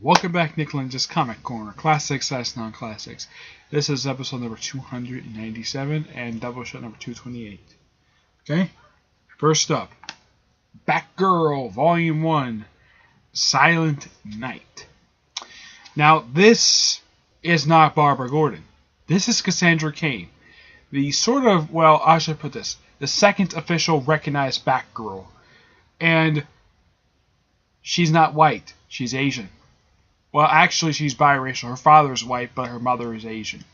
Welcome back, Nick Lenz's Comic Corner, Classics/Non-Classics. This is episode number 297 and Doubleshot number 228. Okay? First up, Batgirl, Volume 1, Silent Night. Now, this is not Barbara Gordon. This is Cassandra Cain. The I should put this, the second official recognized Batgirl. And she's not white, she's Asian. Well, actually, she's biracial. Her father is white, but her mother is Asian.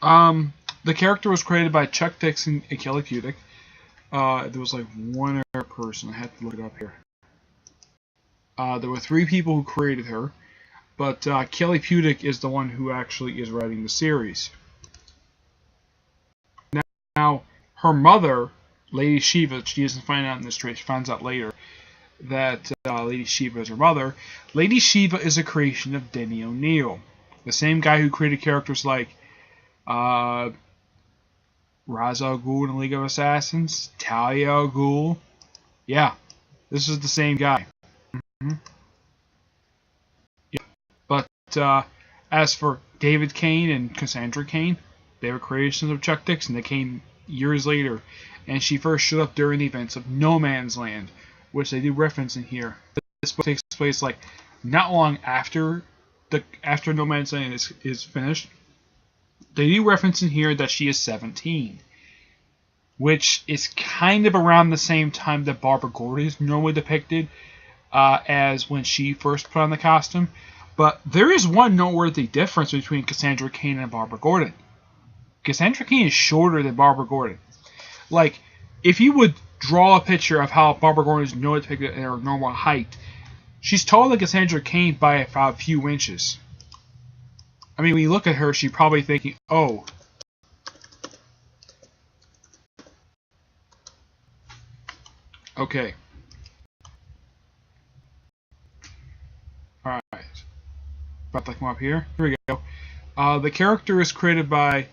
The character was created by Chuck Dixon and Kelly Pudick. There was like one other person. I had to look it up here. There were three people who created her, but Kelly Pudick is the one who actually is writing the series. Now, her mother, Lady Shiva, she doesn't find out in this trade. She finds out later that Lady Shiva is her mother. Lady Shiva is a creation of Denny O'Neil, the same guy who created characters like Ra's al Ghul in the League of Assassins, Talia al Ghul. Yeah, this is the same guy. Yeah. But as for David Cain and Cassandra Cain, they were creations of Chuck Dixon. They came years later, and she first showed up during the events of No Man's Land, which they do reference in here. This book takes place like not long after No Man's Land is finished. They do reference in here that she is 17, which is kind of around the same time that Barbara Gordon is normally depicted as when she first put on the costume. But there is one noteworthy difference between Cassandra Cain and Barbara Gordon. Cassandra Cain is shorter than Barbara Gordon. Like, if you would draw a picture of how Barbara Gordon is normally depicted at her normal height, she's taller than Cassandra Cain by about a few inches. I mean, when you look at her, she's probably thinking, oh. Okay. Alright. About to come up here. Here we go. The character is created by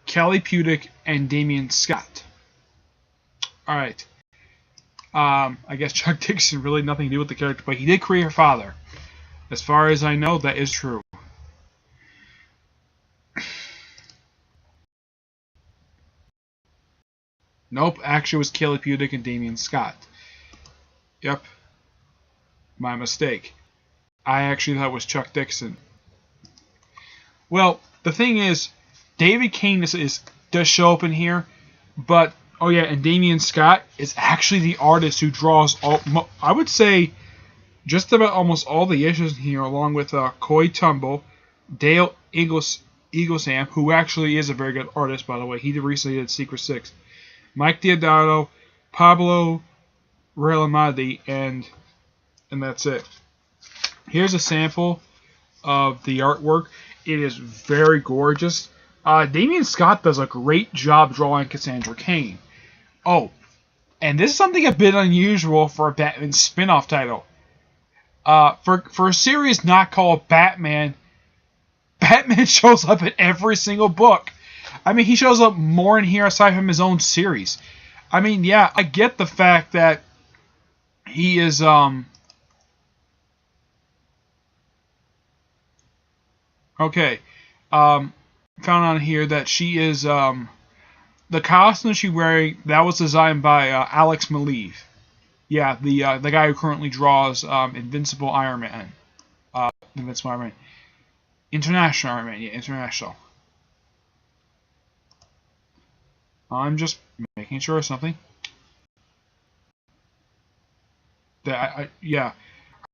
Kelly Pudick and Damian Scott. Alright. I guess Chuck Dixon really nothing to do with the character, but he did create her father. As far as I know, that is true. Nope, actually it was Kelly Pudick and Damian Scott. Yep. My mistake. I actually thought it was Chuck Dixon. Well, the thing is, David Cain does show up in here, but oh yeah, and Damian Scott is actually the artist who draws I would say just about almost all the issues in here, along with Coy Tumble, Dale Eaglesham, who actually is a very good artist, by the way. He recently did Secret Six. Mike Deodato, Pablo Relamadi, and that's it. Here's a sample of the artwork. It is very gorgeous. Damian Scott does a great job drawing Cassandra Cain. Oh, and this is something a bit unusual for a Batman spin-off title. For a series not called Batman, Batman shows up in every single book. I mean, he shows up more in here aside from his own series. I mean, yeah, I get the fact that he is, okay, found on here that she is, the costume she's wearing, that was designed by Alex Maleev. Yeah, the guy who currently draws Invincible Iron Man. Invincible Iron Man. International Iron Man, yeah, International. I'm just making sure of something. Yeah.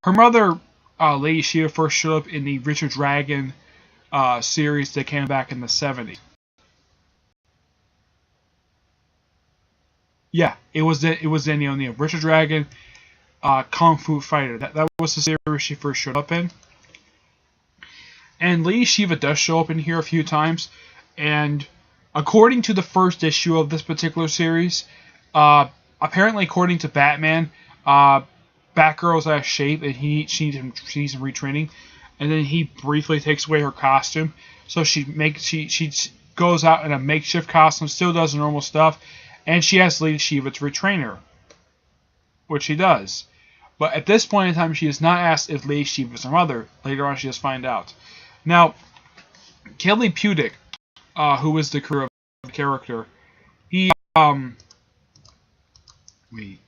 Her mother, Lady Shiva, first showed up in the Richard Dragon series that came back in the 70s. Yeah, it was Denny O'Neil. Richard Dragon, Kung Fu Fighter. That was the series she first showed up in. And Lady Shiva does show up in here a few times. And according to the first issue of this particular series, apparently according to Batman, Batgirl's out of shape and she needs some retraining. And then he briefly takes away her costume. So she goes out in a makeshift costume, still does the normal stuff. And she asks Lady Shiva to retrain her, which she does. But at this point in time, she is not asked if Lady Shiva is her mother. Later on, she does find out. Now, Kelly Pudick, who is the creator of the character, he let me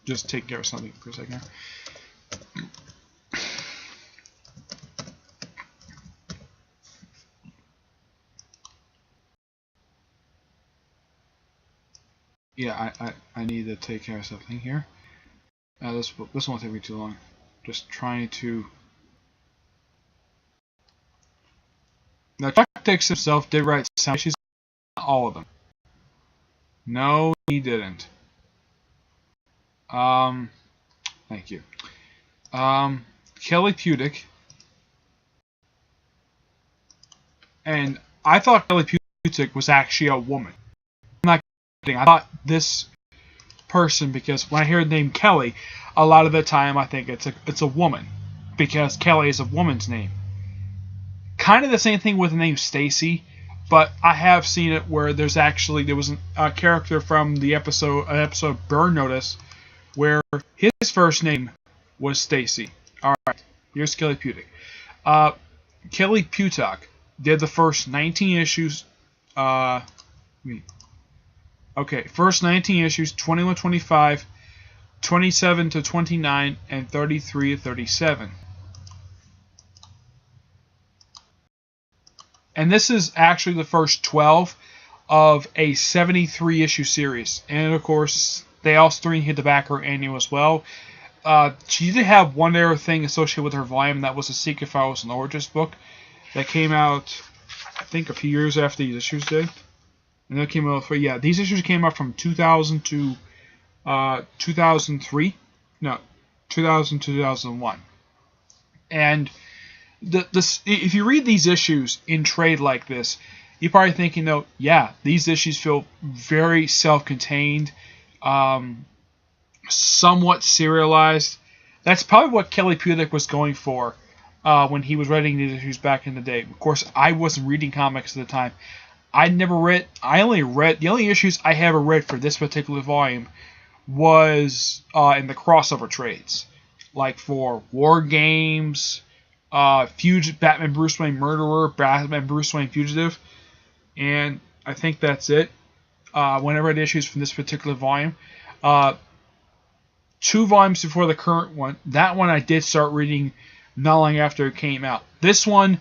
just take care of something for a second. Yeah, I need to take care of something here. This won't take me too long. Just trying to. Now, Chuck Dix himself did write sound issues, not all of them. No, he didn't. Thank you. Kelly Pudick. And I thought Kelly Pudick was actually a woman. I'm not kidding. I thought this person, because when I hear the name Kelly, a lot of the time I think it's a woman, because Kelly is a woman's name. Kind of the same thing with the name Stacy, but I have seen it where there was a character from the episode Burn Notice, where his first name was Stacy. Alright, here's Kelly Pudick. Kelly Pudick did the first 19 issues. First 19 issues, 21-25, 27-29, and 33-37. And this is actually the first 12 of a 73-issue series. And of course, they all three hit the backer annual as well. She did have one other thing associated with her volume, that was the Secret Files and Origins book that came out, I think, a few years after these issues did. And that came out these issues came out from 2000 to 2003. No, 2000 to 2001. And if you read these issues in trade like this, you're probably thinking, these issues feel very self-contained, somewhat serialized. That's probably what Kelly Pudick was going for when he was writing these issues back in the day. Of course, I wasn't reading comics at the time. The only issues I ever read for this particular volume was in the crossover trades, like for War Games, Batman Bruce Wayne Murderer, Batman Bruce Wayne Fugitive, and I think that's it. Whenever I read issues from this particular volume, 2 volumes before the current one. That one I did start reading not long after it came out. This one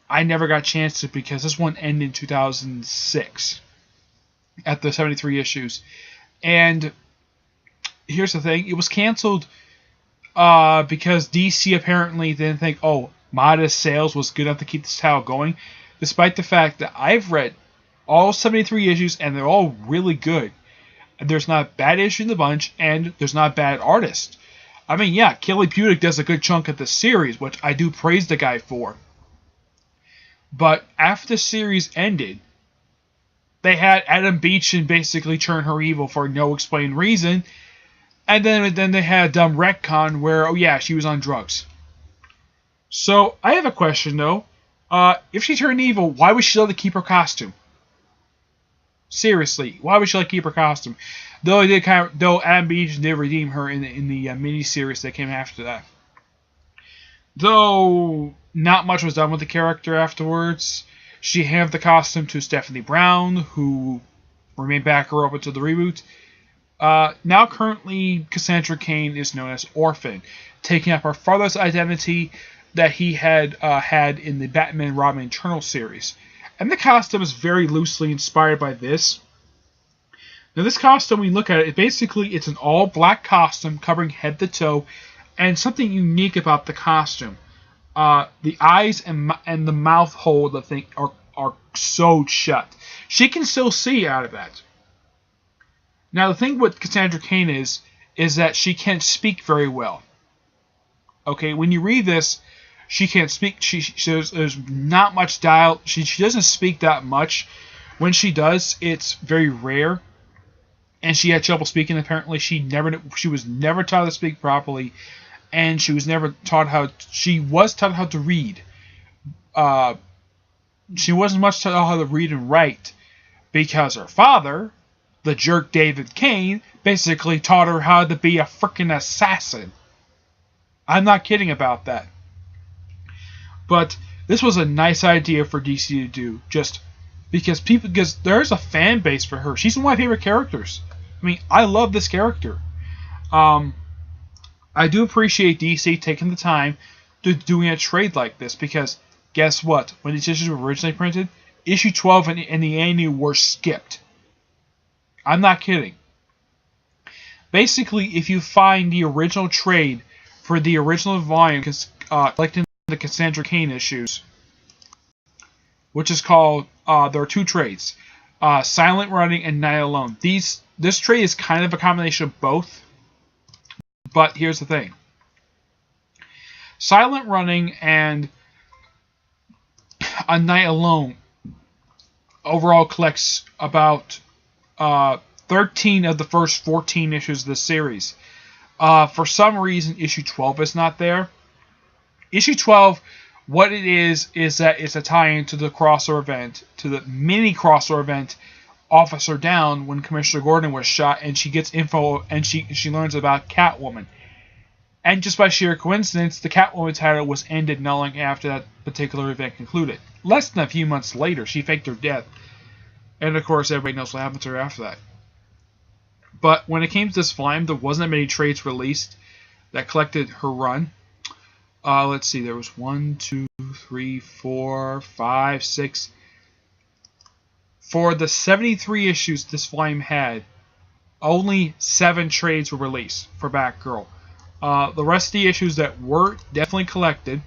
I never got a chance to, because this one ended in 2006 at the 73 issues. And here's the thing, it was canceled because DC apparently didn't think, modest sales was good enough to keep this title going, despite the fact that I've read all 73 issues and they're all really good. There's not a bad issue in the bunch, and there's not a bad artist. I mean, Kelly Pudick does a good chunk of the series, which I do praise the guy for. But after the series ended, they had Adam Beechin basically turn her evil for no explained reason. And then they had a dumb retcon where, she was on drugs. So, I have a question, though. If she turned evil, why would she let her keep her costume? Seriously, why would she let her keep her costume? Though Adam Beechin did redeem her in the mini-series that came after that. Though not much was done with the character afterwards. She handed the costume to Stephanie Brown, who remained backer up until the reboot. Now currently, Cassandra Cain is known as Orphan, taking up her father's identity that he had in the Batman Robin Eternal series. And the costume is very loosely inspired by this. Now this costume, when you look at it, it's an all-black costume covering head to toe, and something unique about the costume. The eyes and the mouth hole of the thing are sewed shut. She can still see out of that. Now the thing with Cassandra Cain is that she can't speak very well. Okay, when you read this, she can't speak. There's not much dialogue. She doesn't speak that much. When she does, it's very rare. And she had trouble speaking. Apparently, she was never taught to speak properly, and she was taught how to read. She wasn't much taught how to read and write, because her father, the jerk David Kane basically taught her how to be a freaking assassin. I'm not kidding about that. But this was a nice idea for DC to do, just because there's a fan base for her. She's one of my favorite characters. I mean, I love this character. I do appreciate DC taking the time to doing a trade like this, because guess what? When these issues were originally printed, issue 12 and the annual were skipped. I'm not kidding. Basically, if you find the original trade for the original volume, collecting the Cassandra Cain issues, which is called, there are two trades, Silent Running and Night Alone. This trade is kind of a combination of both, but here's the thing. Silent Running and A Night Alone overall collects about 13 of the first 14 issues of the series. For some reason, issue 12 is not there. Issue 12, what it is that it's a tie-in to the crossover event, to the mini crossover event, Officer Down, when Commissioner Gordon was shot, and she gets info, and she learns about Catwoman. And just by sheer coincidence, the Catwoman title was ended not long after that particular event concluded. Less than a few months later, she faked her death. And of course, everybody knows what happened to her after that. But when it came to this volume, there wasn't many trades released that collected her run. Let's see, there was 1, 2, 3, 4, 5, 6. For the 73 issues this volume had, only 7 trades were released for Batgirl. The rest of the issues that were definitely collected,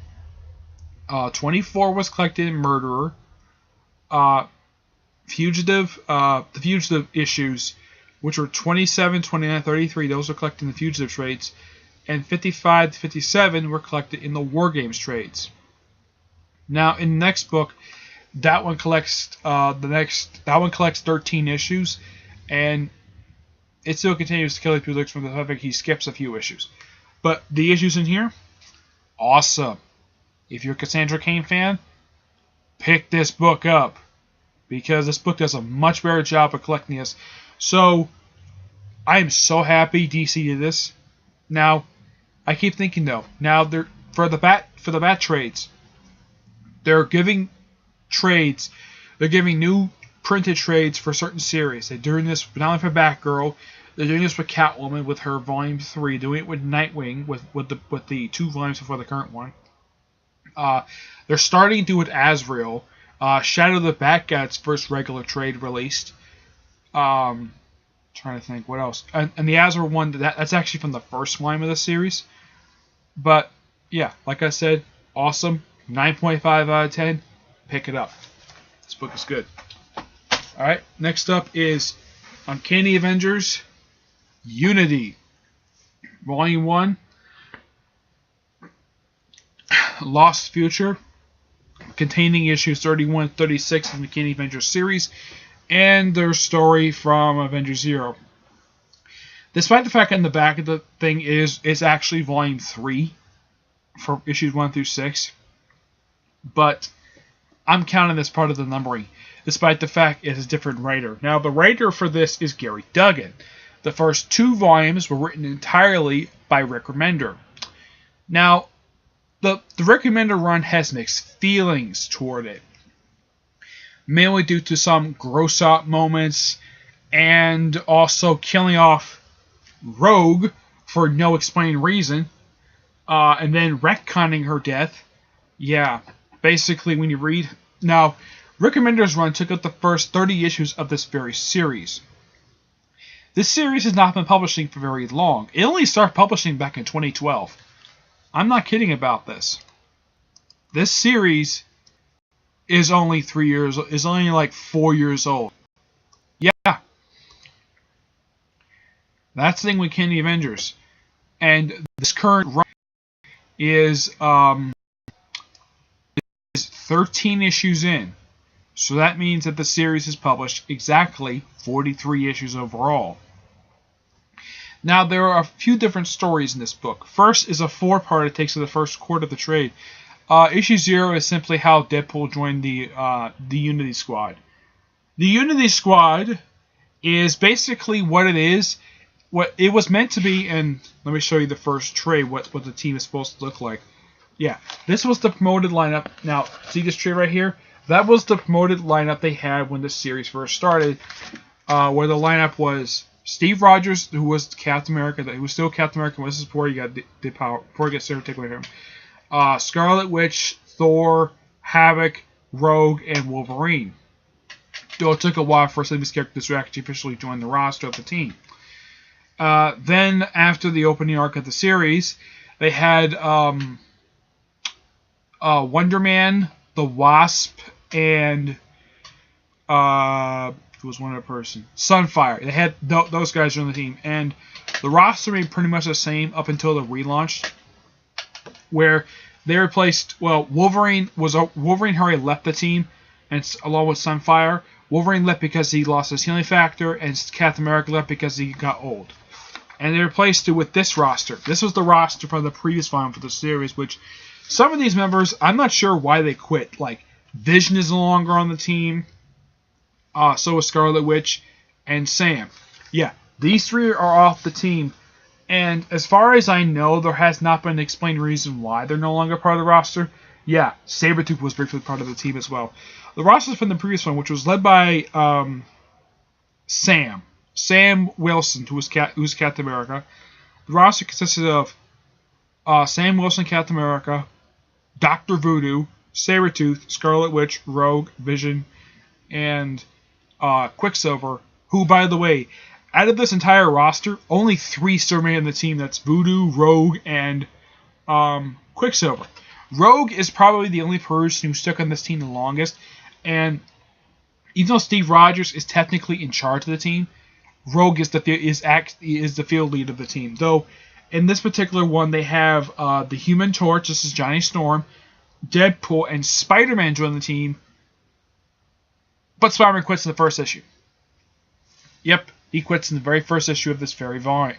24 was collected in Murderer. The Fugitive issues, which were 27, 29, 33, those were collected in the Fugitive trades. And 55 to 57 were collected in the War Games trades. Now, in the next book, that one collects 13 issues, and it still continues to kill the people from the fact he skips a few issues. But the issues in here, awesome. If you're a Cassandra Cain fan, pick this book up, because this book does a much better job of collecting this. So, I am so happy DC did this. Now, I keep thinking though. Now for the bat trades, they're giving trades. They're giving new printed trades for certain series. They're doing this not only for Batgirl. They're doing this with Catwoman with her Volume 3. Doing it with Nightwing with the 2 volumes before the current one. They're starting to do it with Azrael. Shadow the Bat got its first regular trade released. Trying to think what else. And the Azrael one, that's actually from the first volume of the series. But yeah, like I said, awesome. 9.5 out of 10. Pick it up. This book is good. Alright, next up is Uncanny Avengers Unity. Volume 1. Lost Future. Containing issues 31 and 36 of the Uncanny Avengers series. And their story from Avengers 0. Despite the fact that in the back of the thing is actually Volume 3 for issues 1 through 6. But I'm counting this part of the numbering, despite the fact it is a different writer. Now, the writer for this is Gary Duggan. The first 2 volumes were written entirely by Rick Remender. Now, the Rick Remender run has mixed feelings toward it, mainly due to some gross-out moments and also killing off Rogue for no explained reason, and then retconning her death. Yeah, basically when you read... Now, Rick Remender's run took up the first 30 issues of this very series. This series has not been publishing for very long. It only started publishing back in 2012. I'm not kidding about this. This series is only 3 years, is only like 4 years old. Yeah. That's the thing with Uncanny Avengers. And this current run is 13 issues in. So that means that the series has published exactly 43 issues overall. Now, there are a few different stories in this book. First is a 4-part that takes to the first quarter of the trade. Issue 0 is simply how Deadpool joined the Unity Squad. The Unity Squad is basically what it is. What it was meant to be, and let me show you the first trade, what the team is supposed to look like. Yeah, this was the promoted lineup. Now, see this trade right here? That was the promoted lineup they had when the series first started, where the lineup was Steve Rogers, who was Captain America, who was still Captain America. This is before he got the power, before he got Sarah taken away from him. Scarlet Witch, Thor, Havoc, Rogue, and Wolverine. Though it took a while for some of these characters to actually officially join the roster of the team. Then, after the opening arc of the series, they had Wonder Man, the Wasp, and who was one other person? Sunfire. They had those guys on the team, and the roster remained pretty much the same up until the relaunch, where they replaced. Well, Wolverine already left the team, and along with Sunfire. Wolverine left because he lost his healing factor, and Captain America left because he got old. And they replaced it with this roster. This was the roster from the previous volume for the series, which some of these members, I'm not sure why they quit. Like, Vision is no longer on the team. So is Scarlet Witch and Sam. Yeah, these three are off the team. And as far as I know, there has not been an explained reason why they're no longer part of the roster. Yeah, Sabretooth was briefly part of the team as well. The roster from the previous one, which was led by Sam Wilson, who's Captain America. The roster consisted of Sam Wilson, Captain America, Dr. Voodoo, Sabretooth, Scarlet Witch, Rogue, Vision, and Quicksilver, who, by the way, out of this entire roster, only 3 still remain on the team. That's Voodoo, Rogue, and Quicksilver. Rogue is probably the only person who stuck on this team the longest, and even though Steve Rogers is technically in charge of the team, Rogue is the field lead of the team. Though, in this particular one, they have the Human Torch, this is Johnny Storm, Deadpool, and Spider-Man join the team, but Spider-Man quits in the first issue. Yep, he quits in the very first issue of this very run.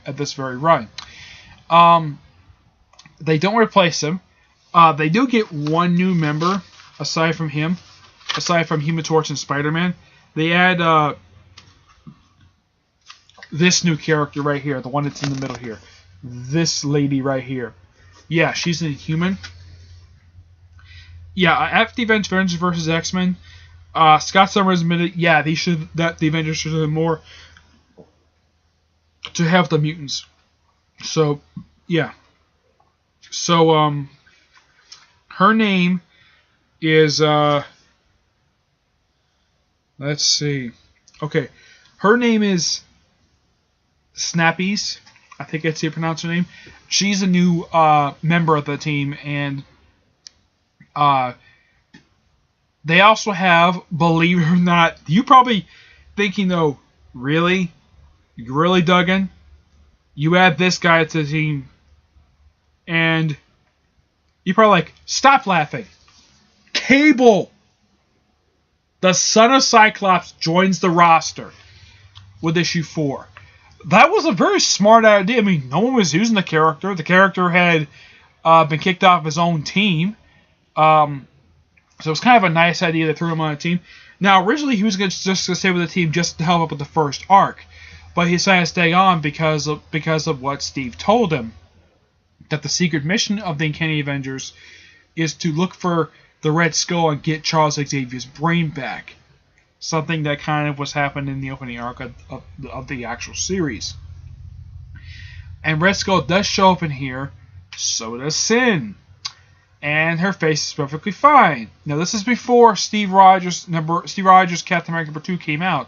They don't replace him. They do get one new member aside from Human Torch and Spider-Man. They add this new character right here, the one that's in the middle here. This lady right here. Yeah, she's an Inhuman. Yeah, after the Avengers vs. X-Men, Scott Summers admitted, yeah, the Avengers should have more to have the mutants. So, yeah. So, her name is, let's see. Okay, her name is Snappies. I think that's how you pronounce her name. She's a new member of the team, and they also have, believe it or not, you probably thinking though, really, Duggan, you add this guy to the team, and you're probably like, stop laughing. Cable, the son of Cyclops, joins the roster with issue 4. That was a very smart idea. I mean, no one was using the character. The character had been kicked off his own team. So it was kind of a nice idea to throw him on a team. Now, originally he was just going to stay with the team just to help up with the first arc. But he decided to stay on because of what Steve told him. That the secret mission of the Uncanny Avengers is to look for the Red Skull and get Charles Xavier's brain back. Something that kind of was happening in the opening arc of the actual series. And Red Skull does show up in here, so does Sin. And her face is perfectly fine. Now this is before Steve Rogers Captain America number 2 came out.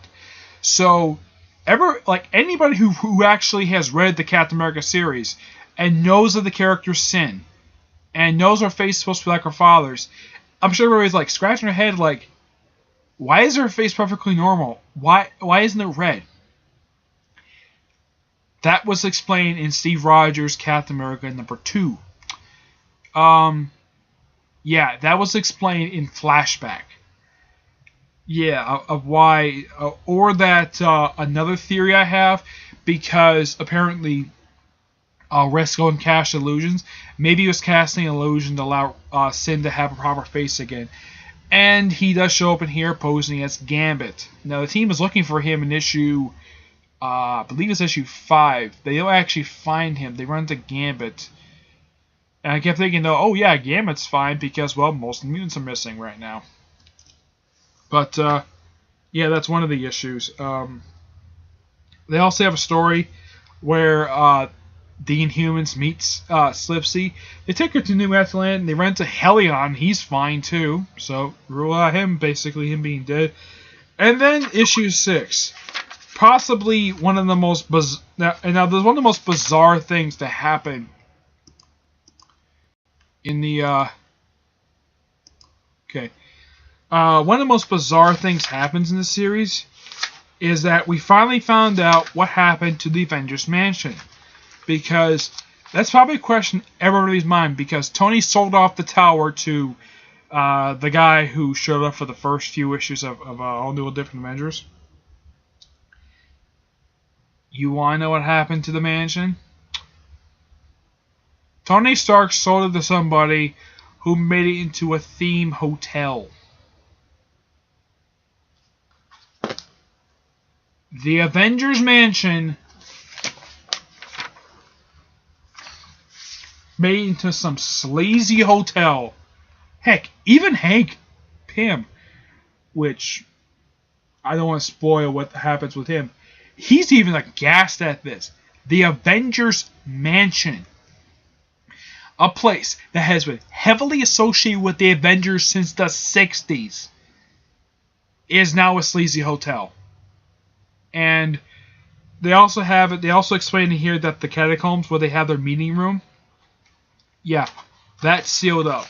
So anybody who actually has read the Captain America series and knows of the character Sin and knows her face is supposed to be like her father's, I'm sure everybody's like scratching their head like, why is her face perfectly normal? Why isn't it red? That was explained in Steve Rogers Captain America number 2. Yeah, that was explained in flashback. Yeah, of why, or that another theory I have, because apparently Red Skull cast illusions. Maybe he was casting an illusion to allow Sin to have a proper face again. And he does show up in here posing as Gambit. Now, the team is looking for him in issue I believe it's issue 5. They don't actually find him. They run to Gambit. And I kept thinking, though, oh yeah, Gambit's fine because, well, most of the mutants are missing right now. But, yeah, that's one of the issues. They also have a story where the Inhumans meets Slipsy. They take her to New Atlant and they run to Helion. He's fine too. So rule out him, basically him being dead. And then issue 6. Possibly one of the most now there's one of the most bizarre things to happen in the one of the most bizarre things happens in the series is that we finally found out what happened to the Avengers Mansion. Because that's probably a question in everybody's mind, because Tony sold off the tower to the guy who showed up for the first few issues of All New and Different Avengers. You want to know what happened to the mansion? Tony Stark sold it to somebody who made it into a theme hotel. The Avengers Mansion made into some sleazy hotel. Heck, even Hank Pym, which I don't want to spoil what happens with him, he's even aghast at this. The Avengers Mansion, a place that has been heavily associated with the Avengers since the 60s, is now a sleazy hotel. And they also have it. They also explain in here that the catacombs where they have their meeting room, yeah, that's sealed up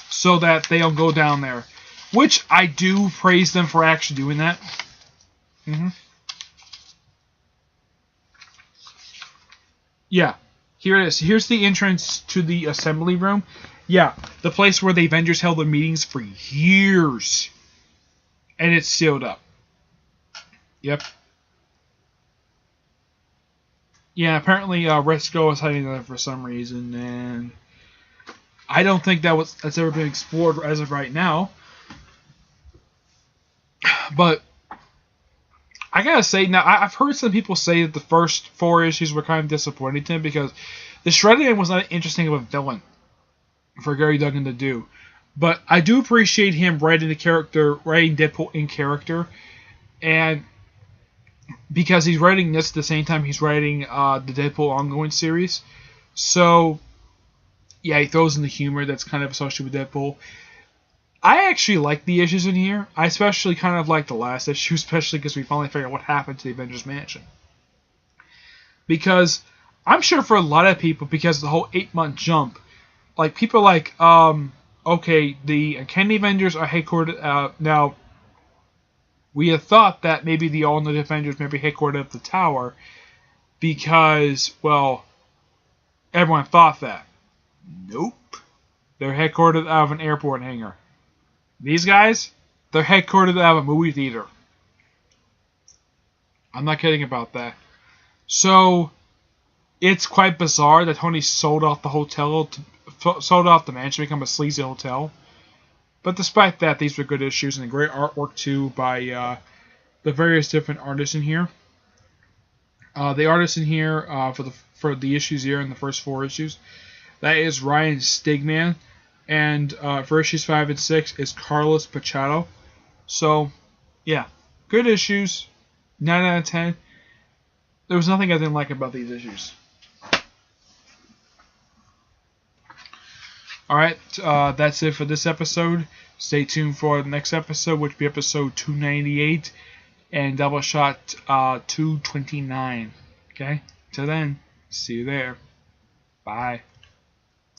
so that they don't go down there. Which I do praise them for actually doing that. Yeah, here it is. Here's the entrance to the assembly room. Yeah, the place where the Avengers held their meetings for years. And it's sealed up. Yep. Yeah, apparently Resco is hiding there for some reason, and I don't think that's ever been explored as of right now. But I gotta say, now I've heard some people say that the first 4 issues were kind of disappointing to him because the Shredder was not interesting of a villain for Gary Duggan to do. But I do appreciate him writing Deadpool in character, and because he's writing this at the same time he's writing the Deadpool ongoing series. So, yeah, he throws in the humor that's kind of associated with Deadpool. I actually like the issues in here. I especially kind of like the last issue, especially because we finally figured out what happened to the Avengers Mansion. Because I'm sure for a lot of people, because of the whole 8-month jump, like people are like, okay, the Uncanny Avengers are headquartered now. We had thought that maybe the All New Avengers may be headquartered at the tower because, well, everyone thought that. Nope. They're headquartered out of an airport hangar. These guys, they're headquartered out of a movie theater. I'm not kidding about that. So, it's quite bizarre that Tony sold off the mansion to become a sleazy hotel. But despite that, these were good issues and great artwork too by the various different artists in here. The artist in here for the issues here in the first 4 issues, that is Ryan Stigman, and for issues 5 and 6 is Carlos Pachado. So, yeah, good issues. 9 out of 10. There was nothing I didn't like about these issues. Alright, that's it for this episode. Stay tuned for the next episode, which will be episode 298 and Doubleshot 229. Okay? Till then, see you there. Bye.